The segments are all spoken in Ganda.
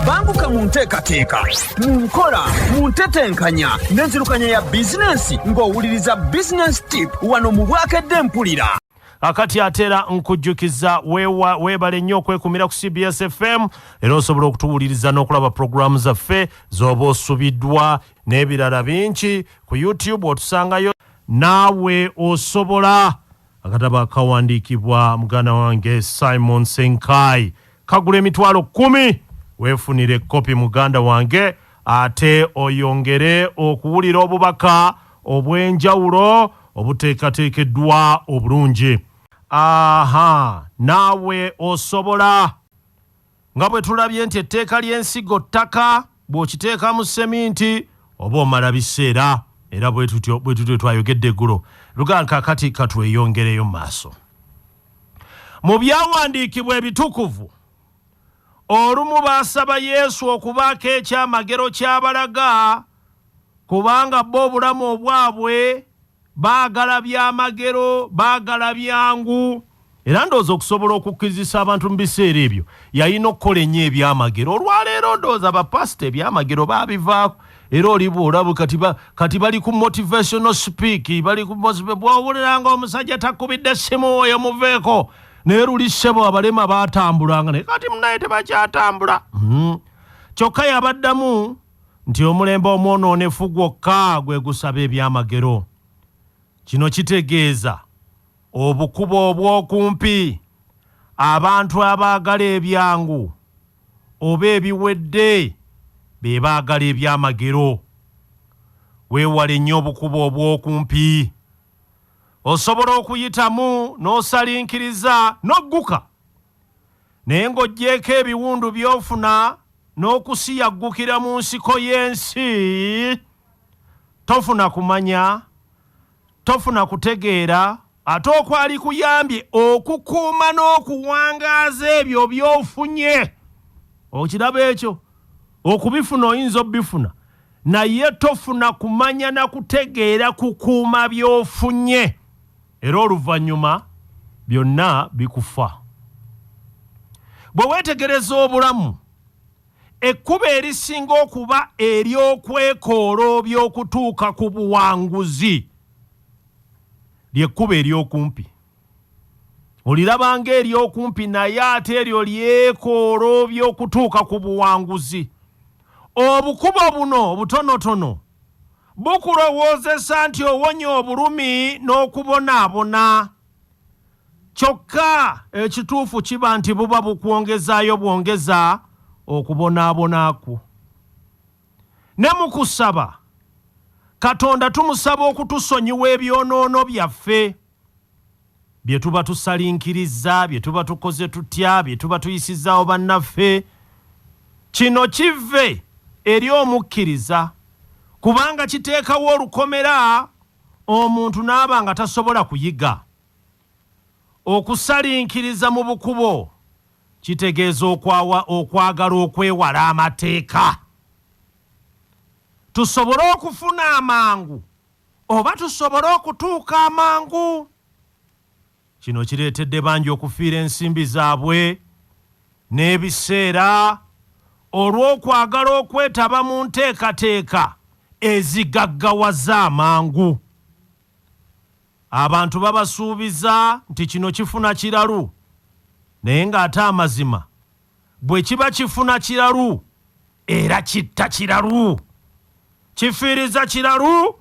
banguka mu nteekateeka mu nkola mu ntetenkanya n'enzirukanya ya bizinensi ng'owuliriza business tip wano mu Bwakedde Mpulira. Akati atera nkujjukiza weebale nnyo okwekumira ku CBS FM era osobola okutuwuliriza n'okulaba programu zaffe z'oba osubiddwa n'ebirala bingi ku YouTube otusangayo Naawe Osobola akatabo akawandiikibwa muganda wange Simon Ssenkaayi kagula emitwalo 10 weefunire kopi muganda wange ate oyongere okuwulira obubaka obw'enjawulo obuteekateekeddwa obulungi. Naawe Osobola nga bwe tulabye nti etteeka ly'ensigo ttaka bw'okiteeka mu seminti oba omala biseera era bwe tutyo twayogedde eggulo luganka kati katweyongereyo mu maaso. Mu byawandiikibwa ebitukuvu olumu baasaba Yesu okubaako ekyamagero ky'abalaga kubanga bo obulamu obwabwe baagala byamagero baagala byangu era ndowooza okusobola okukkiriza abantu mu biseera ebyo yalina okukola ennyo ebyamagero. Olwaleero ndowooza bapasita ebyamagero baabivaako era oliba olaba kati bali ku motivational speak bali ku bw'owuliranga omusajja takubidde essimu oyo muveeko naye luli ssebo abalema baatambulanga naye kati munaye tebakyatambula. Kyokka yabaddamu nti omulembe omwonoonefu gwokka gwe gusaba ebyamagero. Kino kitegeeza obukubo obw'okumpi abantu abaagala ebyangu oba ebiwedde be baagala ebyamagero. Weewale nnyo obukubo obw'okumpi. Osobola okuyitamu n'osalinkiriza n'ogguka naye ng'oggyeko ebiwundu by'ofuna n'okusiyaggukira mu nsiko y'ensi tofuna kumanya tofuna kutegeera ate okwali kuyambye okukuuma n'okuwangaaza ebyo by'ofunye. Okiraba ekyo okubifuna oyinza obifuna naye tofuna kumanya na kutegeera kukuuma by'ofunye era oluvannyuma byonna bikufa. Bwe weetegereza obulamu ekkubo erisinga okuba ery'okwekoola by'okutuuka ku buwanguzi lyekkubo ery'okumpi. Olirabanga ery'okumpi naye ate eryo lyekoola by'okutuuka ku buwanguzi. Obukubo buno obutonotono bukulowoozesa nti owonye obulumi n'okubonaabona. Kyokka ekituufu kiba nti buba bukwongezaayo bwongeza okubonaabonakwo. Ne mu kusaba Katonda tumusaba okutusonyiwa ebyonoono byaffe bye tuba tusalinkiriza bye tuba tukoze tutya bye tuba tuyisizaawo bannaffe. Kino kive eri omukkiriza kubanga kiteekawo olukomera omuntu n'aba nga tasobola kuyiga. Okusalinkiriza mu bukubo kitegeeza okwagala okwewala amateeka. Tusobole okufuna amangu oba tusobole okutuuka amangu. Kino kireetedde bangi okufiira ensimbi zaabwe n'ebiseera olw'okwagala okwetaba mu nteekateeka ezigaggawaza amangu. Abantu babasuubiza nti kino kifuna kiralu naye ng'ate amazima bwe kiba kifuna kiralu era kitta kiralu. Kifiiriza kiralu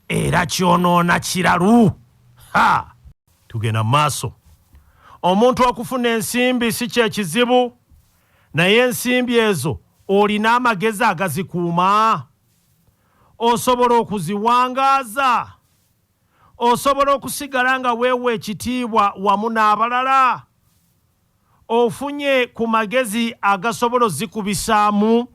era kyonoona kiralu. Tugenda maaso. Omuntu okufuna ensimbi si kye kizibu naye ensimbi ezo olina amagezi agazikuuma. Osobola okuziwangaaza. Osobola okusigala nga weewa ekitiibwa wamu n'abalala. Ofunye ku magezi agasobola ozikubisaamu.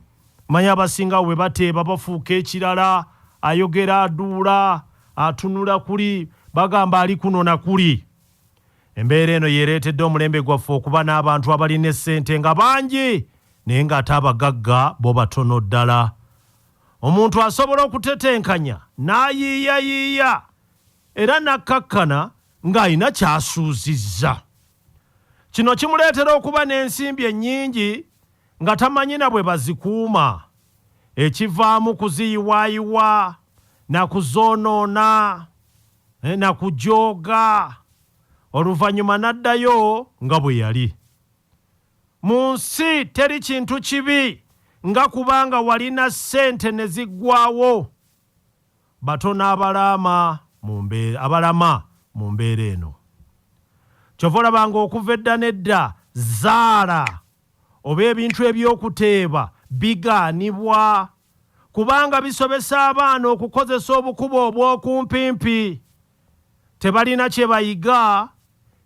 Manya abasinga we bateeba bafuuka ekirala ayogera aduula atunula kuli bagamba ali kuno na kuli. Embeera eno yeereetedde omulembe gwaffe okuba n'abantu abalina essente nga bangi naye ng'ate abagagga bo batono ddala. Omuntu asobola okutetenkanya n'ayiiyayiiya era n'akkakkana ng'alina ky'asuuzizza. Kino kimuleetera okuba n'ensimbi ennyingi nga tamanyina bwe bazikuuma, ekivaamu kuziyiwaayiwa na kuzoonoona na kujooga, oluvannyuma n'addayo nga bwe yali. Mu nsi teri kintu kibi nga kubanga walina ssente ne ziggwaawo. Batono abalama mu mbeera eno. Kyova olabanga okuva edda n'edda zaala oba ebintu eby'okuteeba bigaanibwa kubanga bisobesa abaana okukozesa obukubo obw'okumpimpi. Tebalina kye bayiga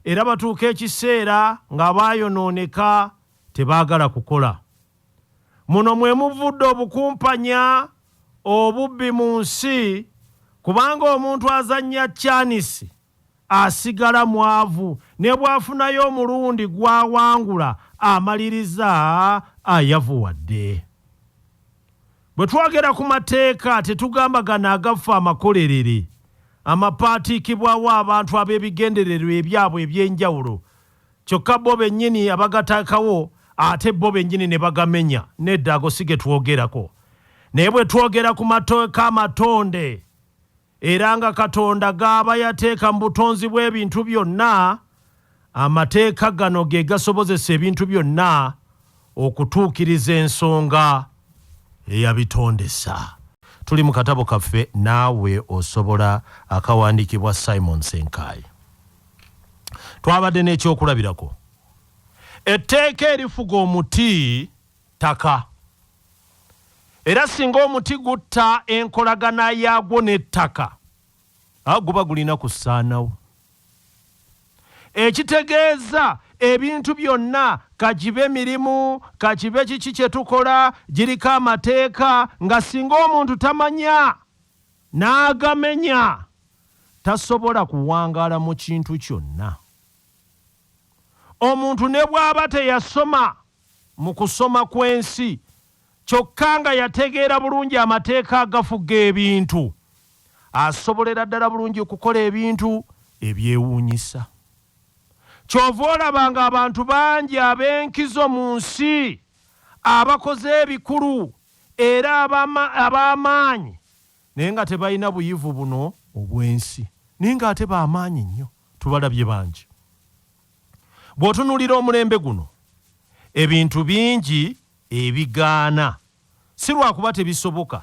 era batuuka ekiseera nga baayonooneka tebaagala kukola. Muno mwe muvudde obukumpanya obubbi mu nsi kubanga omuntu azannya kyanisi asigala mwavu ne bwafunayo omulundi gwawangula amaliriza ayavuwadde. Bwe twogera ku mateeka tetugamba gano agafa amakolerere amapaatiikibwawo abantu ab'ebigendererwa ebyabwe eby'enjawulo kyokka bo bennyini abagataakawo ate bo bennyini ne bagamenya. Nedda ago si ge twogerako. Naye bwe twogera ku mateeka amatonde era nga Katonda gaba yateeka mu butonzi bw'ebintu byonna, amateeka gano ge gasobozesa ebintu byonna okutuukiriza ensonga eyabitondesa. Tuli mu katabo kaffe Naawe Osobola akawandiikibwa Simon Ssenkaayi. Twabadde n'ekyokulabirako. Etteeka erifuga omuti ttaka. Era singa omuti gutta enkolagana yaagwo n'ettaka, guba gulina kusaanawo. Ekitegeeza ebintu byonna kakibe mirimu, kakibe kiki kye tukola, giriko amateeka nga singa omuntu tamanya n'agamenya tasobola kuwangaala mu kintu kyonna. Omuntu ne bw'aba teyasoma mu kusoma kw'ensi kyokka nga yategeera bulungi amateeka agafuga ebintu, asobolera ddala bulungi okukola ebintu ebyewuunyisa. Kyova olabanga abantu bangi ab'enkizo mu nsi abakoze ebikulu era ab'amaanyi naye nga tebalina buyivu buno obw'ensi, naye ng'ate b'amaanyi nnyo. Tubalabye bangi. Bw'otunuulira omulembe guno ebintu bingi ebigaana, si lwakuba tebisoboka,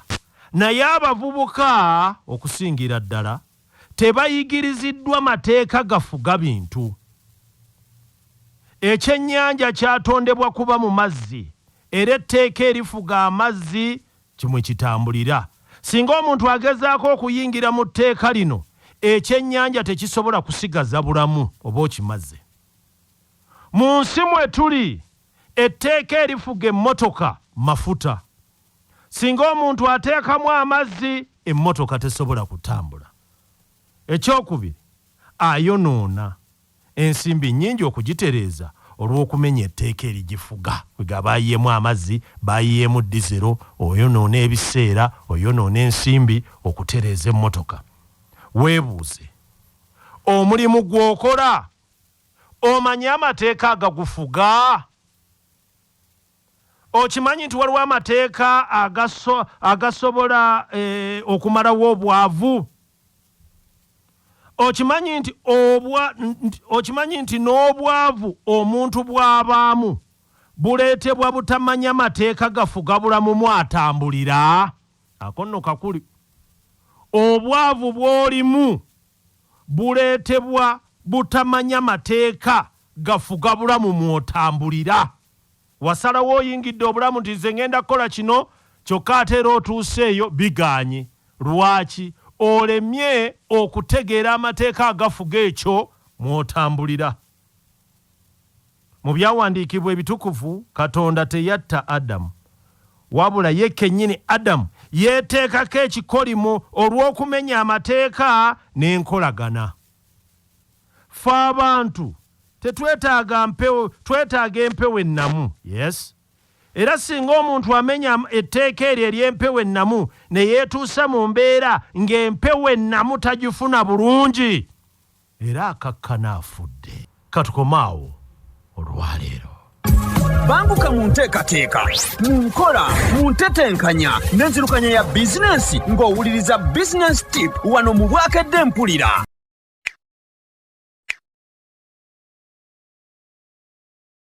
naye abavubuka okusingira ddala tebayigiriziddwa mateeka gafuga bintu. Ekyennyanja kyatondebwa kuba mu mazzi era etteeka erifuga amazzi kimwe kitambulira. Singa omuntu agezaako okuyingira mu tteeka lino, ekyennyanja tekisobola kusigaza bulamu oba okimaze. Mu nsi mwe tuli etteeka erifuga emmotoka mafuta. Singa omuntu ateekamu amazzi, emmotoka tesobola kutambula. Ekyokubiri, ayonoona. Ensimbi nnyingi okugitereeza olw'okumenya etteeka erigifuga. Bwe bayiyeemu amazzi, bayiyeemu dizero, oyonoona ebiseera, oyonoona ensimbi okutereeza emmotoka. Weebuuze, omulimu gw'okola omanyi amateeka agagufuga? Okimanyi nti waliwo amateeka agasobola okumalawo obwavu? Okimanyi nti n'obwavu omuntu bw'abaamu buleetebwa butamanya mateeka gafuga bulamu mwatambulira? Ako nno kakuli. Obwavu bw'olimu buleetebwa butamanya mateeka gafuga bulamu mwotambulira. Wasalawo oyingidde obulamu nti nze ngenda kukola kino, kyokka ate era otuuseeyo bigaanye. Lwaki? Olemye okutegeera amateeka agafuga ekyo mwotambulira. Mu byawandiikibwa ebitukuvu, Katonda teyatta Adamu, wabula ye kennyini Adamu yeeteekako ekikolimo olw'okumenya amateeka n'enkolagana. Ffe abantu tetwetaaga mpewo, twetaaga empewo ennamu. Yes. Era singa omuntu amenya etteeka eryo ery'empewo ennamu ne yeetuusa mu mbeera ng'empewo ennamu tagifuna bulungi, era akakkana afudde. Katukomaawo olwaleero. banguka mu nteekateeka, mu nkola, mu ntetenkanya n'enzirukanya ya bizinensi ng'owuliriza Business Tip wano mu Bwakedde Mpulira.